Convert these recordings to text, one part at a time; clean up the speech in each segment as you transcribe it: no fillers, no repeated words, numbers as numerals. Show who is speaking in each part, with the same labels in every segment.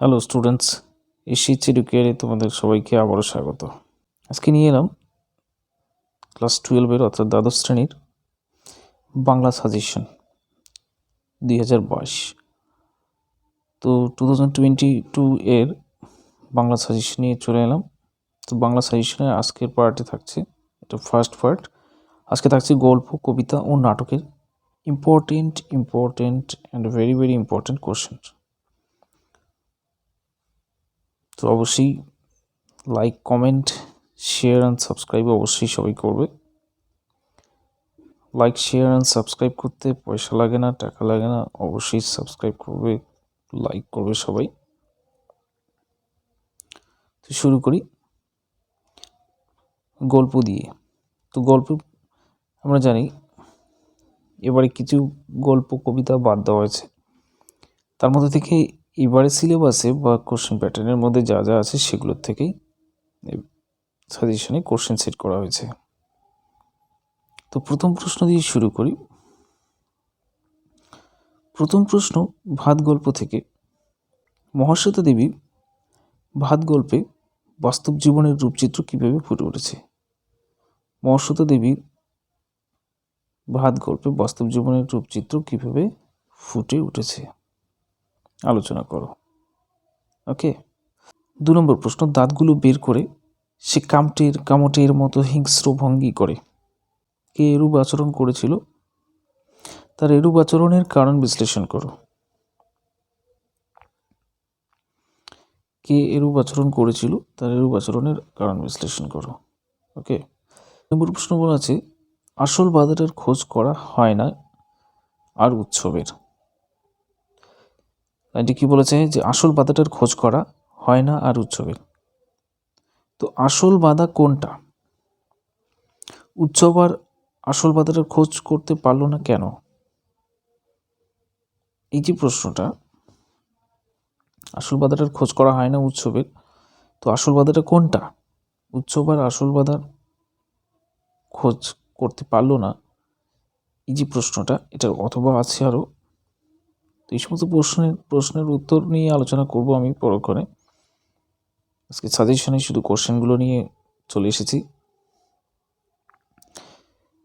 Speaker 1: Hello students, SH এডুকেয়ারে তোমাদের সবাইকে আবারও স্বাগত। আজকে নিয়ে এলাম ক্লাস 12-এর অর্থাৎ দ্বাদশ শ্রেণীর বাংলা সাজেশন 2022। তো 2022 এর বাংলা সাজেশন নিয়ে চলে এলাম। তো বাংলা সাজেশনের আজকের পার্টে থাকছে, এটা ফার্স্ট পার্ট। আজকে থাকছে গল্প, কবিতা ও নাটকের important and very very important question. তো অবশ্যই like, comment, share and subscribe অবশ্যই সবাই করবে। লাইক, শেয়ার অ্যান্ড সাবস্ক্রাইব করতে পয়সা লাগে না, টাকা লাগে না, অবশ্যই সাবস্ক্রাইব করবে, লাইক করবে সবাই। তো শুরু করি গল্প দিয়ে। তো গল্প আমরা জানি এবারে কিছু গল্প কবিতা বাদ দেওয়া হয়েছে, তার মধ্যে থেকে এবারে সিলেবাসে বা কোশ্চেন প্যাটার্নের মধ্যে যা যা আছে সেগুলোর থেকেই সাজেশনে কোশ্চেন সেট করা হয়েছে। তো প্রথম প্রশ্ন দিয়ে শুরু করি। প্রথম প্রশ্ন ভাত গল্প থেকে। মহাশ্বেতা দেবী ভাত গল্পে বাস্তব জীবনের রূপচিত্র কিভাবে ফুটে উঠেছে? মহাশ্বেতা দেবীর ভাত গল্পে বাস্তব জীবনের রূপচিত্র কিভাবে ফুটে উঠেছে আলোচনা করো। ওকে। 2 নম্বর প্রশ্ন, দাঁতগুলো বের করে সে কামটের মতো হিংস্র ভঙ্গি করে। কে এরূপ আচরণ করেছিল? তার এরূপ আচরণের কারণ বিশ্লেষণ করো। কে এরূপ আচরণ করেছিল, তার এরূপ আচরণের কারণ বিশ্লেষণ করো। ওকে। নম্বর প্রশ্ন বলা আছে, আসল বাধাটার খোঁজ করা হয় না আর উৎসবের। এটি কি বলেছে যে আসল বাধাটার খোঁজ করা হয় না আর উৎসবের। তো আসল বাধা কোনটা? উৎসব আর আসল বাধাটার খোঁজ করতে পারলো না কেন? এই যে প্রশ্নটা, আসল বাধাটার খোঁজ করা হয় না উৎসবের, তো আসল বাধাটা কোনটা? উৎসব আর আসল বাধার খোঁজ করতে পারলো না, এই যে প্রশ্নটা, এটার অথবা আছে আরও। তো এই সমস্ত প্রশ্নের উত্তর নিয়ে আলোচনা করব আমি পরক্ষণে। আজকে সাজেশনে শুধু কোশ্চেনগুলো নিয়ে চলে এসেছি।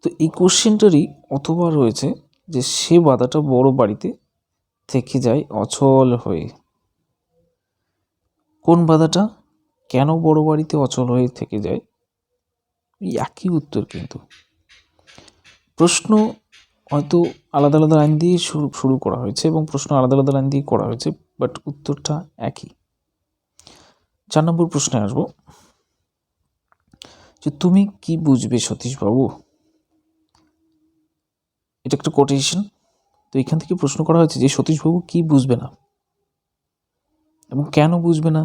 Speaker 1: তো এই কোশ্চেনটারই অথবা রয়েছে যে সে বাধাটা বড় বাড়িতে থেকে যায় অচল হয়ে। কোন বাধাটা কেন বড় বাড়িতে অচল হয়ে থেকে যায়? এই একই উত্তর, কিন্তু প্রশ্ন হয়তো আলাদা আলাদা লাইন দিয়ে শুরু করা হয়েছে এবং প্রশ্ন আলাদা আলাদা লাইন দিয়ে করা হয়েছে, বাট উত্তরটা একই। 4 নম্বর প্রশ্নে আসবো, যে তুমি কি বুঝবে সতীশবাবু? এটা একটা কোটেশন। তো এখান থেকে প্রশ্ন করা হয়েছে যে সতীশবাবু কি বুঝবে না এবং কেন বুঝবে না?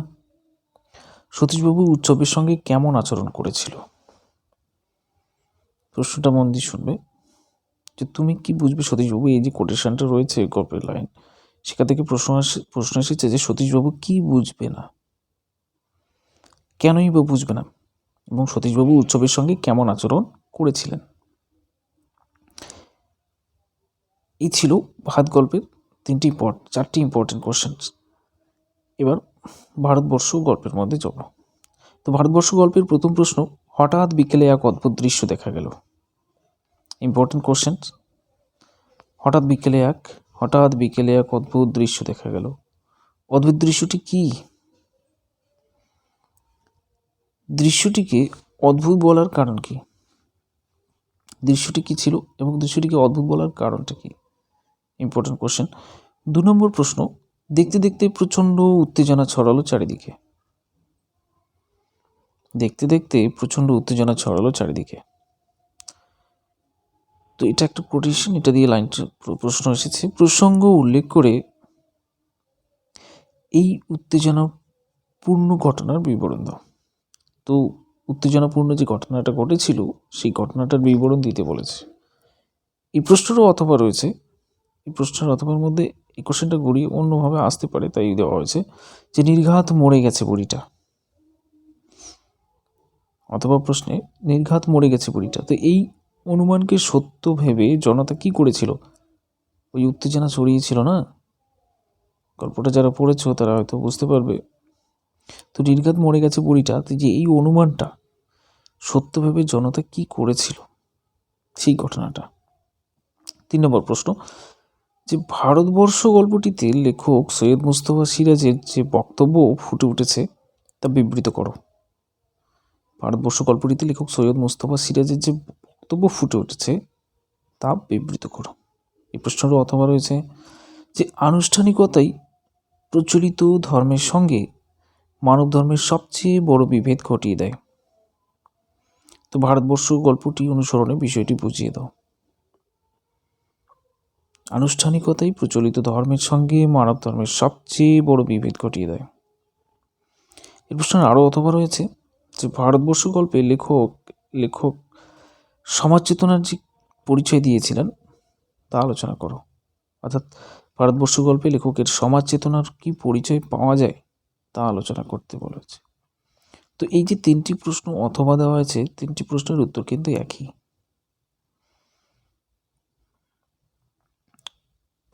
Speaker 1: সতীশবাবু উৎসবের সঙ্গে কেমন আচরণ করেছিল? প্রশ্নটা মন দিয়ে শুনবে, যে তুমি কি বুঝবে সতীশবাবু, এই যে কোটেশনটা রয়েছে গল্পের লাইন, সেখান থেকে প্রশ্ন এসেছে যে সতীশবাবু কি বুঝবে না, কেনই বা বুঝবে না, এবং সতীশবাবু উৎসবের সঙ্গে কেমন আচরণ করেছিলেন। এই ছিল ভাত গল্পের 4টি ইম্পর্টেন্ট কোশ্চেন। এবার ভারতবর্ষ গল্পের মধ্যে যাব। তো ভারতবর্ষ গল্পের প্রথম প্রশ্ন, হঠাৎ বিকেলে এক অদ্ভুত দৃশ্য দেখা গেল। Important question. হঠাৎ বিকেলে এক অদ্ভুত দৃশ্য দেখা গেল। অদ্ভুত দৃশ্যটি কি? দৃশ্যটিকে অদ্ভুত বলার কারণ কি? দৃশ্যটি কি ছিল এবং দৃশ্যটিকে অদ্ভুত বলার কারণটা কি? Important question. 2 নম্বর প্রশ্ন, দেখতে দেখতে প্রচণ্ড উত্তেজনা ছড়ালো চারিদিকে। দেখতে দেখতে প্রচণ্ড উত্তেজনা ছড়ালো চারিদিকে। তো এটা একটা কোটেশন, এটা দিয়ে লাইনটা প্রশ্ন এসেছে। প্রসঙ্গ উল্লেখ করে এই উত্তেজনাপূর্ণ ঘটনার বিবরণ দাও। তো উত্তেজনাপূর্ণ যে ঘটনাটা ঘটেছিল সেই ঘটনাটার বিবরণ দিতে বলেছে। এই প্রশ্নেরও অথবা রয়েছে। এই প্রশ্নের অথবার মধ্যে এই কোশ্চেনটা গড়িয়ে অন্যভাবে আসতে পারে, তাই দেওয়া হয়েছে যে নির্ঘাত মরে গেছে বুড়িটা। অথবা প্রশ্নে নির্ঘাত মরে গেছে বুড়িটা। তো এই অনুমানকে সত্য ভেবে জনতা কি করেছিল? ওই উত্তেজনা ছড়িয়েছিল না, গল্পটা যারা পড়েছো তারা হয়তো বুঝতে পারবে। তো নির্ঘাত মরে গেছে বুড়িটা, যে এই অনুমানটা সত্য ভেবে জনতা কি করেছিল সেই ঘটনাটা। 3 নম্বর প্রশ্ন, যে ভারতবর্ষ গল্পটিতে লেখক সৈয়দ মুস্তফা সিরাজের যে বক্তব্য ফুটে উঠেছে তা বিবৃত করো। ভারতবর্ষ গল্পটিতে লেখক সৈয়দ মুস্তফা সিরাজের যে বক্তব্য ফুটে উঠেছে তা বিবৃত করো। এই প্রশ্নটা অথবা রয়েছে যে আনুষ্ঠানিকতাই প্রচলিত ধর্মের সঙ্গে মানব ধর্মের সবচেয়ে বড় বিভেদ ঘটিয়ে দেয়। তো ভারতবর্ষ গল্পটি অনুসরণে বিষয়টি বুঝিয়ে দাও। আনুষ্ঠানিকতাই প্রচলিত ধর্মের সঙ্গে মানব ধর্মের সবচেয়ে বড় বিভেদ ঘটিয়ে দেয়। এই প্রশ্নের আরও অথবা রয়েছে যে ভারতবর্ষ গল্পে লেখক সমাজ চেতনার যে পরিচয় দিয়েছিলেন তা আলোচনা করো। অর্থাৎ ভারতবর্ষ গল্পে লেখকের সমাজ চেতনার কি পরিচয় পাওয়া যায় তা আলোচনা করতে বলেছে। তো এই যে 3টি প্রশ্ন অথবা দেওয়া হয়েছে, 3টি প্রশ্নের উত্তর কিন্তু একই।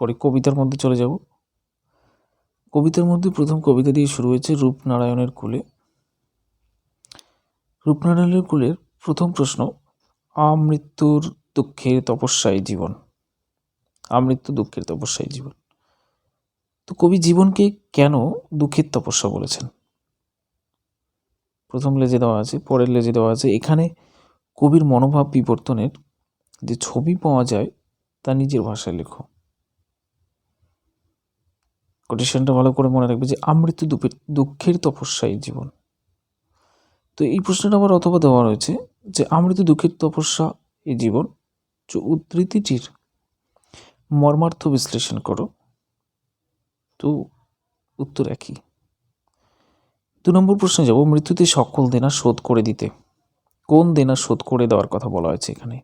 Speaker 1: পরে কবিতার মধ্যে চলে যাব। কবিতার মধ্যে প্রথম কবিতা দিয়ে শুরু হয়েছে রূপনারায়ণের কুলে। রূপনারায়ণের কুলের প্রথম প্রশ্ন, আমৃত্যুর দুঃখের তপস্যায় জীবন। আমৃত্যু দুঃখের তপস্যায় জীবন। তো কবি জীবনকে কেন দুঃখের তপস্যা বলেছেন? প্রথম লেজে দেওয়া আছে, পরের লেজে দেওয়া আছে। এখানে কবির মনোভাব বিবর্তনের যে ছবি পাওয়া যায় তা নিজের ভাষায় লেখো। কোটেশনটা ভালো করে মনে রাখবে যে আমৃত্যু দুঃখের তপস্যায় জীবন। তো এই প্রশ্নটা আবার অথবা দেওয়া রয়েছে যে আমৃত্যু দুঃখের তপস্যা এই জীবন, যে উদ্ধৃতিটির মর্মার্থ বিশ্লেষণ করো। তো উত্তর একই। 2 নম্বর প্রশ্নে যাব, মৃত্যুতে সকল দেনা শোধ করে দিতে। কোন দেনা শোধ করে দেওয়ার কথা বলা হয়েছে এখানে?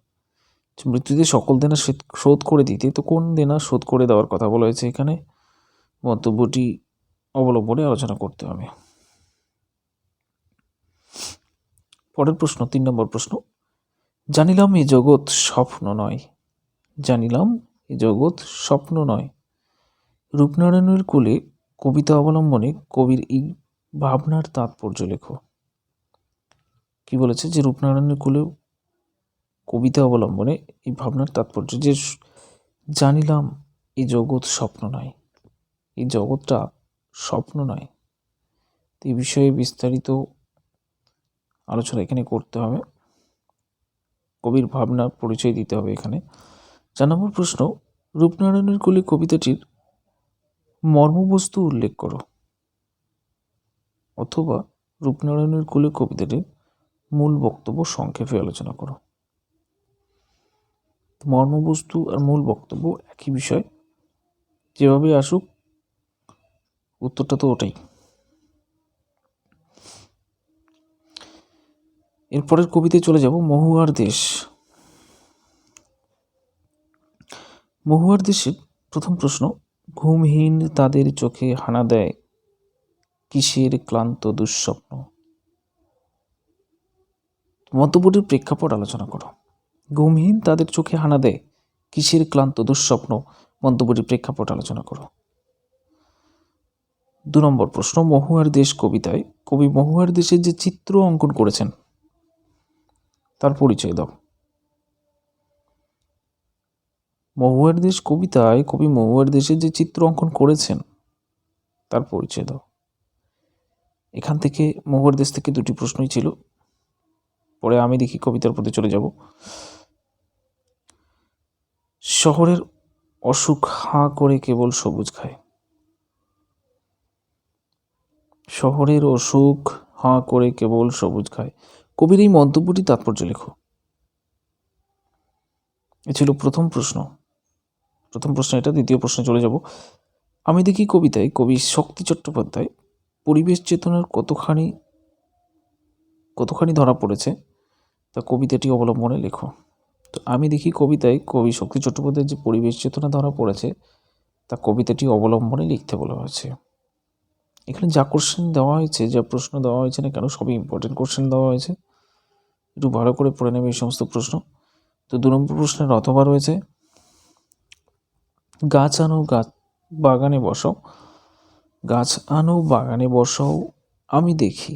Speaker 1: মৃত্যুতে সকল দেনা শোধ করে দিতে, তো কোন দেনা শোধ করে দেওয়ার কথা বলা হয়েছে এখানে? মন্তব্যটি অবলম্বনে আলোচনা করতে হবে। পরের প্রশ্ন, 3 নম্বর প্রশ্ন, জানিলাম এ জগৎ স্বপ্ন নয়। জানিলাম এ জগৎ স্বপ্ন নয়। রূপনারায়ণের কুলে কবিতা অবলম্বনে কবির এই ভাবনার তাৎপর্য লেখো। কি বলেছে যে রূপনারায়ণের কুলে কবিতা অবলম্বনে এই ভাবনার তাৎপর্য, যে জানিলাম এই জগৎ স্বপ্ন নয়, এই জগৎটা স্বপ্ন নয়। এই বিষয়ে বিস্তারিত আলোচনা এখানে করতে হবে, কবির ভাবনার পরিচয় দিতে হবে এখানে। 4 নম্বর প্রশ্ন, রূপনারায়ণের কুলে কবিতাটির মর্মবস্তু উল্লেখ করো, অথবা রূপনারায়ণের কুলে কবিতাটির মূল বক্তব্য সংক্ষেপে আলোচনা করো। মর্মবস্তু আর মূল বক্তব্য একই বিষয়, যেভাবে আসুক উত্তরটা তো ওটাই। এরপরের কবিতায় চলে যাব, মহুয়ার দেশ। মহুয়ার দেশের প্রথম প্রশ্ন, ঘুমহীন তাদের চোখে হানা দেয় কিসের ক্লান্ত দুঃস্বপ্ন। মন্তব্যটির প্রেক্ষাপট আলোচনা করো। ঘুমহীন তাদের চোখে হানা দেয় কিসের ক্লান্ত দুঃস্বপ্ন, মন্তব্যটির প্রেক্ষাপট আলোচনা করো। 2 নম্বর প্রশ্ন, মহুয়ার দেশ কবিতায় কবি মহুয়ার দেশের যে চিত্র অঙ্কন করেছেন তার পরিচয় দাও। মহুয়ার দেশ কবিতায় কবি মহুয়ার দেশের যে চিত্র অঙ্কন করেছেন তার পরিচয় দাও। এখান থেকে মহুয়ার দেশ থেকে 2টি প্রশ্নই ছিল। পরে আমি দেখি কবিতার প্রতি চলে যাব। শহরের অসুখ হাঁ করে কেবল সবুজ খায়। শহরের অসুখ হাঁ করে কেবল সবুজ খায়। কবির এই মন্তব্যটি তাৎপর্য লেখো। এ ছিল প্রথম প্রশ্ন। এটা। দ্বিতীয় প্রশ্নে চলে যাব। আমি দেখি কবিতায় কবি শক্তি চট্টোপাধ্যায় পরিবেশ চেতনার কতখানি ধরা পড়েছে তা কবিতাটি অবলম্বনে লেখো। তো আমি দেখি কবিতায় কবি শক্তি চট্টোপাধ্যায়ের যে পরিবেশ চেতনা ধরা পড়েছে তা কবিতাটি অবলম্বনে লিখতে বলা হয়েছে। এখানে যা কোশ্চেন দেওয়া হয়েছে, যা প্রশ্ন দেওয়া হয়েছে না কেন, সবই ইম্পর্টেন্ট কোশ্চেন দেওয়া হয়েছে, একটু ভালো করে পড়ে নেবে এই সমস্ত প্রশ্ন। তো 2 নম্বর প্রশ্নের অথবা রয়েছে, গাছ আনো গাছ বাগানে বসাও, গাছ আনো বাগানে বসাও আমি দেখি।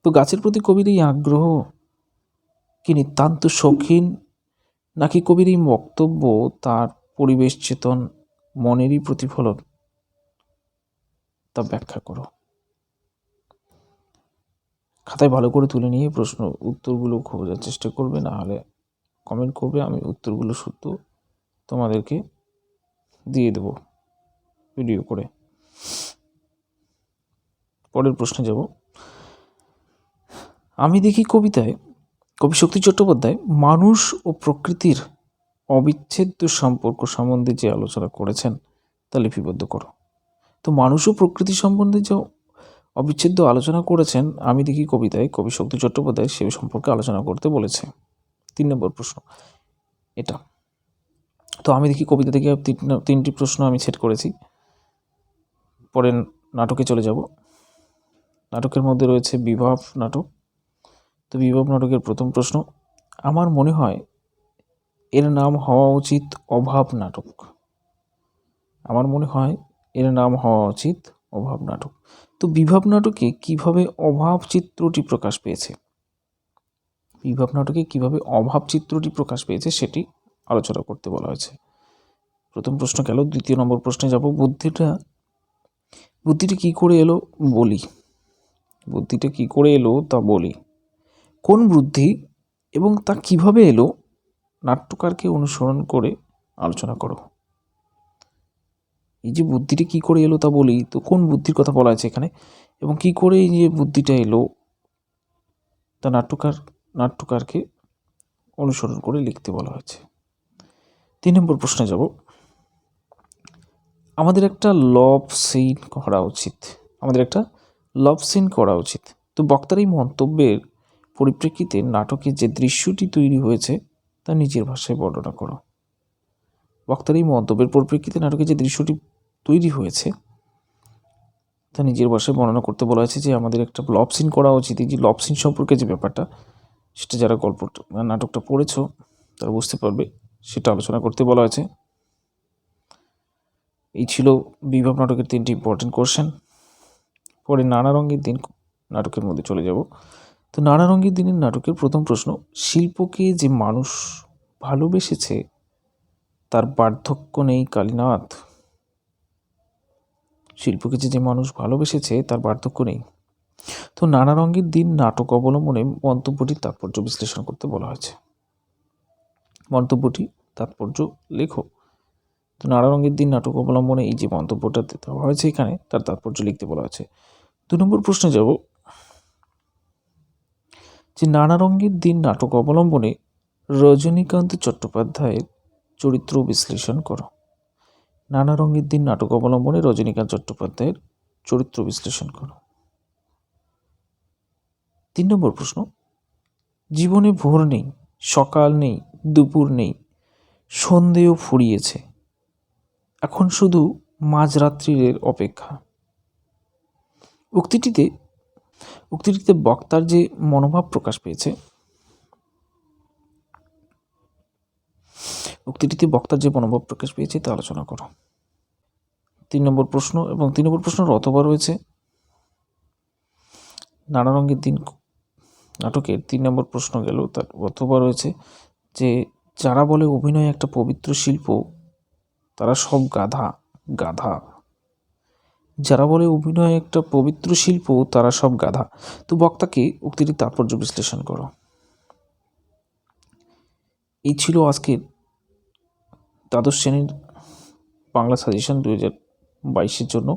Speaker 1: তো গাছের প্রতি কবির এই আগ্রহ কি নিতান্ত শৌখিন, নাকি কবির এই বক্তব্য তার পরিবেশ চেতন মনেরই প্রতিফলন? তা ব্যাখ্যা করো। খাতায় ভালো করে তুলে নিয়ে প্রশ্ন উত্তরগুলো খোঁজার চেষ্টা করবে, না হলে কমেন্ট করবে, আমি উত্তরগুলো শুদ্ধ তোমাদেরকে দিয়ে দেব ভিডিও করে। পরের প্রশ্নে যাব। আমি দেখি কবিতায় কবি শক্তি চট্টোপাধ্যায় মানুষ ও প্রকৃতির অবিচ্ছেদ্য সম্পর্ক সম্বন্ধে যে আলোচনা করেছেন তা লিপিবদ্ধ করো। তো মানুষ ও প্রকৃতি সম্বন্ধে যে অবিচ্ছেদ্য আলোচনা করেছেন আমি দেখি কবিতায় কবি শক্তি চট্টোপাধ্যায় সে সম্পর্কে আলোচনা করতে বলেছে। 3 নম্বর প্রশ্ন এটা। তো আমি দেখি কবিতা থেকে 3টি প্রশ্ন আমি সেট করেছি। পরে নাটকে চলে যাব। নাটকের মধ্যে রয়েছে বিভব নাটক। তো বিভব নাটকের প্রথম প্রশ্ন, আমার মনে হয় এর নাম হওয়া উচিত অভাব নাটক। আমার মনে হয় এর নাম হওয়া উচিত অভাব নাটক। তো বিভব নাটকে কিভাবে অভাব চিত্রটি প্রকাশ পেয়েছে, বিভব নাটকে কিভাবে অভাব চিত্রটি প্রকাশ পেয়েছে সেটি আলোচনা করতে বলা হয়েছে। প্রথম প্রশ্ন গেল। 2 নম্বর প্রশ্নে যাব। বুদ্ধিটা কি করে এলো বলি। বুদ্ধিটা কি করে এলো তা বলি। কোন বুদ্ধি এবং তা কিভাবে এলো নাট্যকারকে অনুসরণ করে আলোচনা করো। এই যে বুদ্ধিটা কি করে এলো তা বলি, তো কোন বুদ্ধির কথা বলা আছে এখানে, এবং কি করে এই যে বুদ্ধিটা এলো তা নাট্যকারকে অনুসরণ করে লিখতে বলা হয়েছে। 3 নম্বর প্রশ্নে যাব। আমাদের একটা লভ সিন করা উচিত। আমাদের একটা লভ সিন করা উচিত। তো বক্তার এই মন্তব্যের পরিপ্রেক্ষিতে নাটকে যে দৃশ্যটি তৈরি হয়েছে তা নিজের ভাষায় বর্ণনা করো। বক্তার এই মন্তব্যের পরিপ্রেক্ষিতে নাটকে যে দৃশ্যটি তৈরি হয়েছে তা নিজের ভাষায় বর্ণনা করতে বলা হয়েছে। যে আমাদের একটা লভ সিন করা উচিত, এই যে লভ সিন সম্পর্কে যে ব্যাপারটা, সেটা যারা গল্পটা নাটকটা পড়েছো তারা বুঝতে পারবে, সেটা আলোচনা করতে বলা হয়েছে। এই ছিল বিভব নাটকের 3টি ইম্পর্টেন্ট কোশ্চেন। পরে নানা রঙের দিন নাটকের মধ্যে চলে যাব। তো নানা রঙের দিনের নাটকের প্রথম প্রশ্ন, শিল্পকে যে মানুষ ভালোবেসেছে তার বার্ধক্য নেই কালীনাথ। শিল্পকে যে মানুষ ভালোবেসেছে তার বার্ধক্য নেই। তো নানা রঙের দিন নাটক অবলম্বনে মন্তব্যটির তাৎপর্য বিশ্লেষণ করতে বলা হয়েছে। মন্তব্যটি তাৎপর্য লেখো। তো নানা রঙের দিন নাটক অবলম্বনে এই যে মন্তব্যটা দেওয়া হয়েছে এখানে, তার তাৎপর্য লিখতে বলা হয়েছে। 2 নম্বর প্রশ্নে যাব। যে নানা রঙের দিন নাটক অবলম্বনে রজনীকান্ত চট্টোপাধ্যায়ের চরিত্র বিশ্লেষণ করো। নানা রঙের দিন নাটক অবলম্বনে রজনীকান্ত চট্টোপাধ্যায়ের চরিত্র বিশ্লেষণ করো। 3 নম্বর প্রশ্ন, জীবনে ভোর নেই, সকাল নেই, দুপুর নেই, সন্ধেও ফুরিয়েছে, এখন শুধু মাঝরাত্রির অপেক্ষা। উক্তিটিতে বক্তার যে মনোভাব প্রকাশ পেয়েছে, তা আলোচনা করো। 3 নম্বর প্রশ্ন এবং 3 নম্বর প্রশ্নের অথবা রয়েছে নানা রঙের দিন নাটকের 3 নম্বর প্রশ্ন গেল, তার অথবা রয়েছে যে যারা বলে অভিনয় একটা পবিত্র শিল্প তারা সব গাধা। যারা বলে অভিনয় একটা পবিত্র শিল্প তারা সব গাধা। তো বক্তাকে উক্তিটির তাৎপর্য বিশ্লেষণ করো। এই ছিল আজকের দ্বাদশ শ্রেণীর বাংলা সাজেশন 2022-এর জন্য।